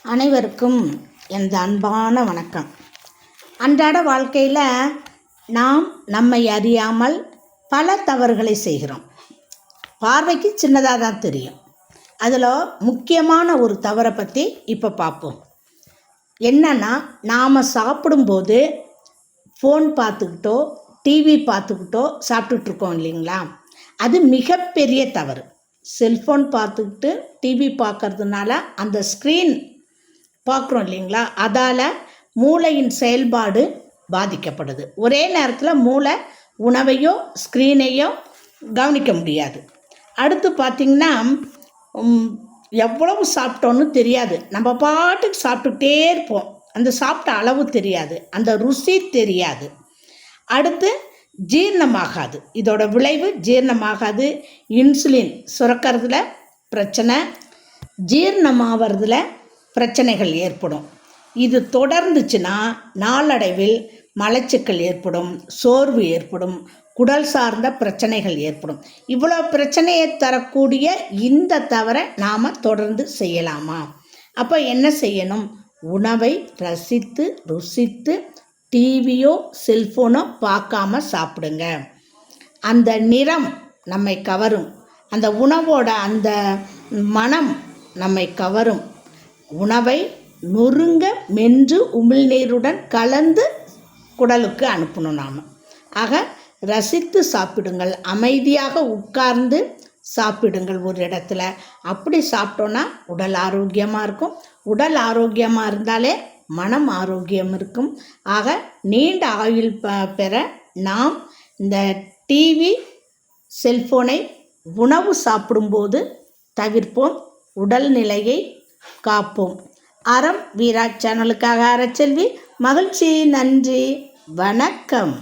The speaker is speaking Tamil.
அனைவருக்கும் எனது அன்பான வணக்கம். அன்றாட வாழ்க்கையில் நாம் நம்மை அறியாமல் பல தவறுகளை செய்கிறோம். பார்வைக்கு சின்னதாக தான் தெரியும். அதில் முக்கியமான ஒரு தவறை பற்றி இப்போ பார்ப்போம். என்னன்னா, நாம் சாப்பிடும்போது ஃபோன் பார்த்துக்கிட்டோ டிவி பார்த்துக்கிட்டோ சாப்பிட்டுட்ருக்கோம் இல்லைங்களா? அது மிகப்பெரிய தவறு. செல்ஃபோன் பார்த்துக்கிட்டு டிவி பார்க்கறதுனால அந்த ஸ்க்ரீன் பார்க்குறோம் இல்லைங்களா, அதால் மூளையின் செயல்பாடு பாதிக்கப்படுது. ஒரே நேரத்தில் மூளை உணவையோ ஸ்க்ரீனையோ கவனிக்க முடியாது. அடுத்து பார்த்திங்கன்னா, எவ்வளவு சாப்பிட்டோன்னு தெரியாது. நம்ம பாட்டுக்கு சாப்பிட்டுக்கிட்டே இருப்போம். அந்த சாப்பிட்ட அளவு தெரியாது, அந்த ருசி தெரியாது. அடுத்து ஜீரணமாகாது. இதோட விளைவு ஜீரணமாகாது. இன்சுலின் சுரக்கிறதுல பிரச்சனை, ஜீரணமாகறதுல பிரச்சனைகள் ஏற்படும். இது தொடர்ந்துச்சுன்னா நாளடைவில் மலச்சிக்கல் ஏற்படும், சோர்வு ஏற்படும், குடல் சார்ந்த பிரச்சனைகள் ஏற்படும். இவ்வளோ பிரச்சனையை தரக்கூடிய இந்த தவறை நாம் தொடர்ந்து செய்யலாமா? அப்போ என்ன செய்யணும்? உணவை ரசித்து ருசித்து டிவியோ செல்ஃபோனோ பார்க்காம சாப்பிடுங்க. அந்த நிறம் நம்மை கவரும், அந்த உணவோட அந்த மனம் நம்மை கவரும். உணவை நொறுங்க மென்று உமிழ்நீருடன் கலந்து குடலுக்கு அனுப்பணும் நாம். ஆக ரசித்து சாப்பிடுங்கள், அமைதியாக உட்கார்ந்து சாப்பிடுங்கள் ஒரு இடத்துல. அப்படி சாப்பிட்டோன்னா உடல் ஆரோக்கியமாக இருக்கும். உடல் ஆரோக்கியமாக இருந்தாலே மனம் ஆரோக்கியம் இருக்கும். ஆக நீண்ட ஆயுள் பெற நாம் இந்த டிவி செல்ஃபோனை உணவு சாப்பிடும்போது தவிர்ப்போம். உடல்நிலையை காப்போம். அறம் வீரா சேனலுக்காக அறச்செல்வி. மகிழ்ச்சி. நன்றி. வணக்கம்.